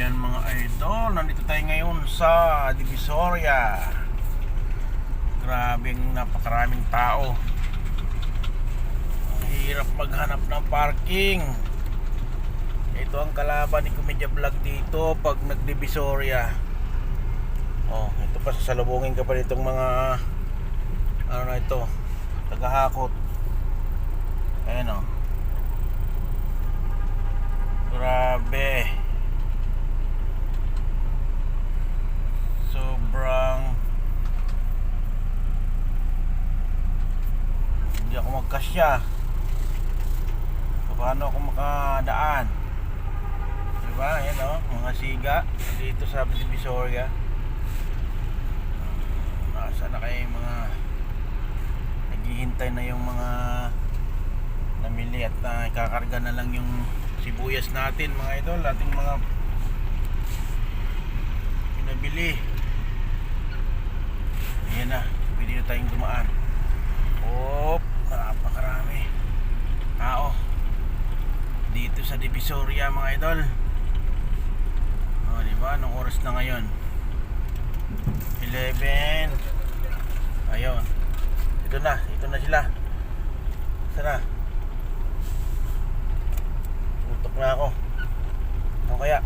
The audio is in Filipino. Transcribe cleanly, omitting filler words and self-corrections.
Yan mga idol, nandito tayo ngayon sa Divisoria. Grabing napakaraming tao. Ang hirap maghanap ng parking. Ito ang kalaban ni Komedya Vlog dito pag nag-Divisoria. Oh, ito pa, sasalubungin ka pa nitong mga ano na ito, tagahakot. Ayan oh. Grabe. Sobrang hindi ako magkasya. Paano ako makadaan? Diba? Ayan o, mga siga dito sa Divisoria. Nasa na kayo yung mga naghihintay na yung mga namili at ikakarga na lang yung sibuyas natin mga idol, ating mga pinabili. Ayan na, pwede na tayong dumaan. Op, napakarami tao dito sa Divisoria mga idol. O diba, anong oras na ngayon? 11. Ayun, ito na sila. Sana tutok na ako. Ano kaya?